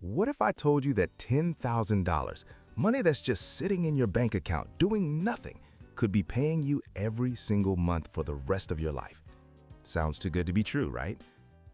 What if I told you that $10,000, money that's just sitting in your bank account doing nothing, could be paying you every single month for the rest of your life? Sounds too good to be true, right?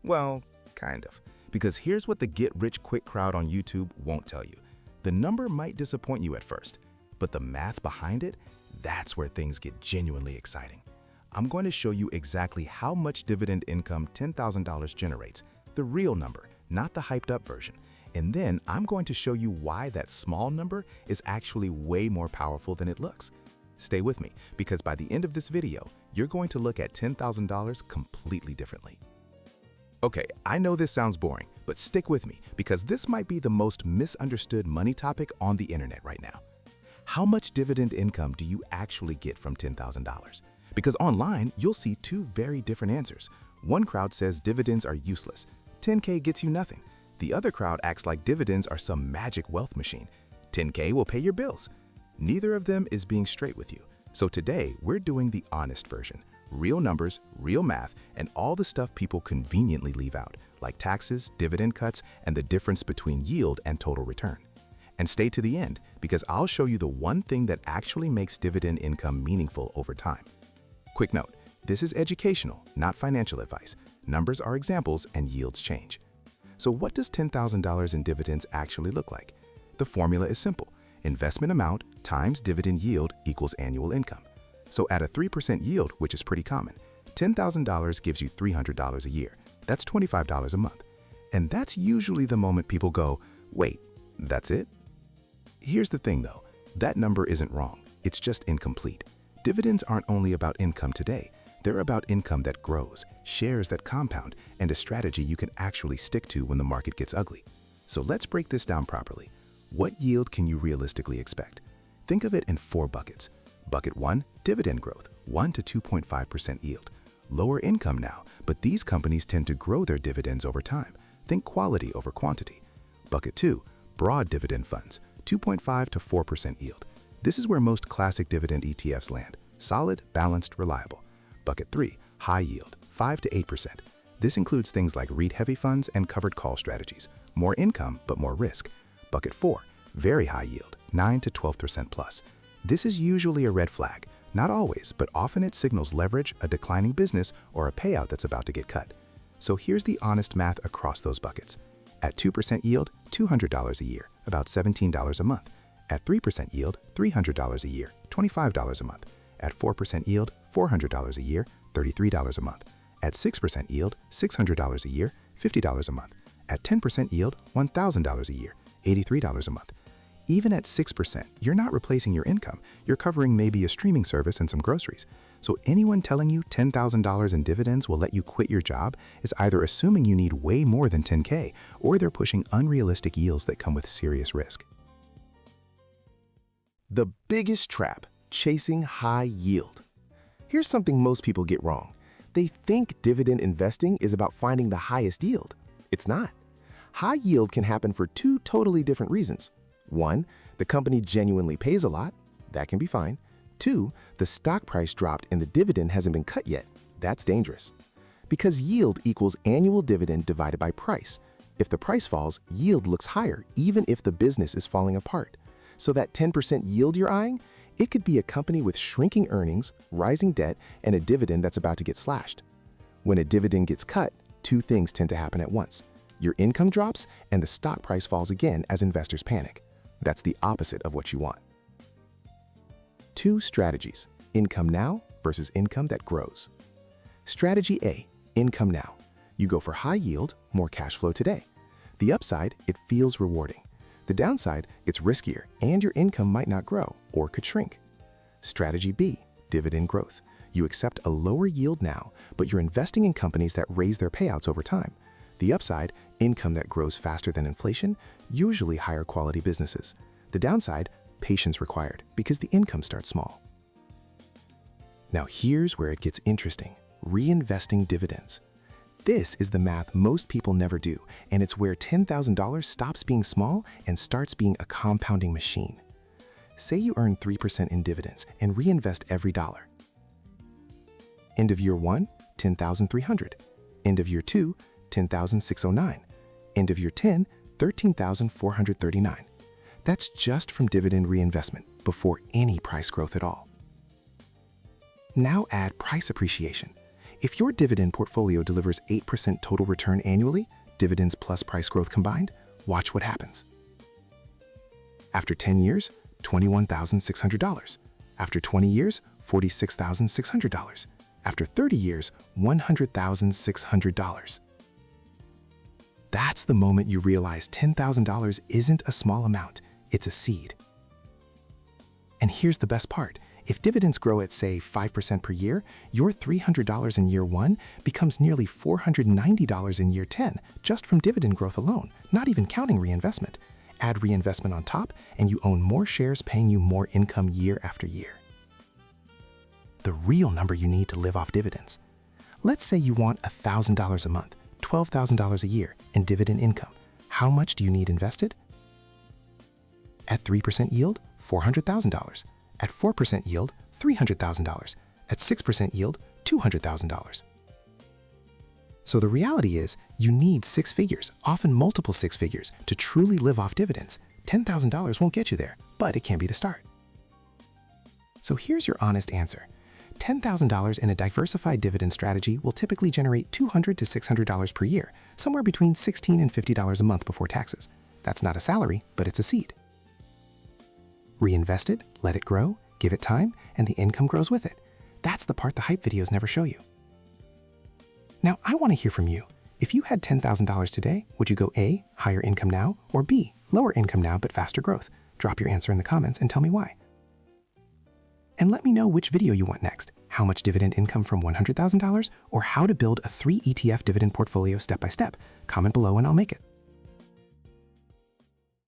Well, kind of. Because here's what the get-rich-quick crowd on YouTube won't tell you. The number might disappoint you at first, but the math behind it, that's where things get genuinely exciting. I'm going to show you exactly how much dividend income $10,000 generates, the real number, not the hyped-up version. And then I'm going to show you why that small number is actually way more powerful than it looks. Stay with me, because by the end of this video, you're going to look at $10,000 completely differently. Okay, I know this sounds boring, but stick with me because this might be the most misunderstood money topic on the internet right now. How much dividend income do you actually get from $10,000? Because online, you'll see two very different answers. One crowd says dividends are useless. 10K gets you nothing. The other crowd acts like dividends are some magic wealth machine. 10K will pay your bills. Neither of them is being straight with you. So today, we're doing the honest version. Real numbers, real math, and all the stuff people conveniently leave out, like taxes, dividend cuts, and the difference between yield and total return. And stay to the end, because I'll show you the one thing that actually makes dividend income meaningful over time. Quick note, this is educational, not financial advice. Numbers are examples and yields change. So what does $10,000 in dividends actually look like? The formula is simple. Investment amount times dividend yield equals annual income. So at a 3% yield, which is pretty common, $10,000 gives you $300 a year. That's $25 a month. And that's usually the moment people go, wait, that's it? Here's the thing though, that number isn't wrong. It's just incomplete. Dividends aren't only about income today. They're about income that grows, shares that compound, and a strategy you can actually stick to when the market gets ugly. So let's break this down properly. What yield can you realistically expect? Think of it in 4 buckets. Bucket 1, dividend growth, 1 to 2.5% yield. Lower income now, but these companies tend to grow their dividends over time. Think quality over quantity. Bucket 2, broad dividend funds, 2.5 to 4% yield. This is where most classic dividend ETFs land. Solid, balanced, reliable. Bucket 3, high yield, 5 to 8%. This includes things like REIT-heavy funds and covered call strategies. More income, but more risk. Bucket 4, very high yield, 9 to 12% plus. This is usually a red flag. Not always, but often it signals leverage, a declining business, or a payout that's about to get cut. So here's the honest math across those buckets. At 2% yield, $200 a year, about $17 a month. At 3% yield, $300 a year, $25 a month. At 4% yield, $400 a year, $33 a month. At 6% yield, $600 a year, $50 a month. At 10% yield, $1,000 a year, $83 a month. Even at 6%, you're not replacing your income. You're covering maybe a streaming service and some groceries. So anyone telling you $10,000 in dividends will let you quit your job is either assuming you need way more than 10K, or they're pushing unrealistic yields that come with serious risk. The biggest trap: chasing high yield. Here's something most people get wrong. They think dividend investing is about finding the highest yield. It's not. High yield can happen for 2 totally different reasons. 1, the company genuinely pays a lot. That can be fine. 2, the stock price dropped and the dividend hasn't been cut yet. That's dangerous. Because yield equals annual dividend divided by price. If the price falls, yield looks higher, even if the business is falling apart. So that 10% yield you're eyeing, it could be a company with shrinking earnings, rising debt, and a dividend that's about to get slashed. When a dividend gets cut, 2 things tend to happen at once. Your income drops and the stock price falls again as investors panic. That's the opposite of what you want. 2 strategies: income now versus income that grows. Strategy A, income now. You go for high yield, more cash flow today. The upside, it feels rewarding. The downside, it's riskier and your income might not grow or could shrink. Strategy B, dividend growth. You accept a lower yield now, but you're investing in companies that raise their payouts over time. The upside, income that grows faster than inflation, usually higher quality businesses. The downside, patience required because the income starts small. Now here's where it gets interesting: reinvesting dividends. This is the math most people never do, and it's where $10,000 stops being small and starts being a compounding machine. Say you earn 3% in dividends and reinvest every dollar. End of year 1, $10,300. End of year 2, $10,609. End of year 10, $13,439. That's just from dividend reinvestment, before any price growth at all. Now add price appreciation. If your dividend portfolio delivers 8% total return annually, dividends plus price growth combined, watch what happens. After 10 years, $21,600. After 20 years, $46,600. After 30 years, $100,600. That's the moment you realize $10,000 isn't a small amount, it's a seed. And here's the best part. If dividends grow at, say, 5% per year, your $300 in year 1 becomes nearly $490 in year 10, just from dividend growth alone, not even counting reinvestment. Add reinvestment on top, and you own more shares paying you more income year after year. The real number you need to live off dividends. Let's say you want $1,000 a month, $12,000 a year in dividend income. How much do you need invested? At 3% yield, $400,000. At 4% yield, $300,000. At 6% yield, $200,000. So the reality is, you need 6 figures, often multiple 6 figures, to truly live off dividends. $10,000 won't get you there, but it can be the start. So here's your honest answer. $10,000 in a diversified dividend strategy will typically generate $200 to $600 per year, somewhere between $16 and $50 a month before taxes. That's not a salary, but it's a seed. Reinvest it, let it grow, give it time, and the income grows with it. That's the part the hype videos never show you. Now, I want to hear from you. If you had $10,000 today, would you go A, higher income now, or B, lower income now but faster growth? Drop your answer in the comments and tell me why. And let me know which video you want next. How much dividend income from $100,000, or how to build a 3 ETF dividend portfolio step by step. Comment below and I'll make it.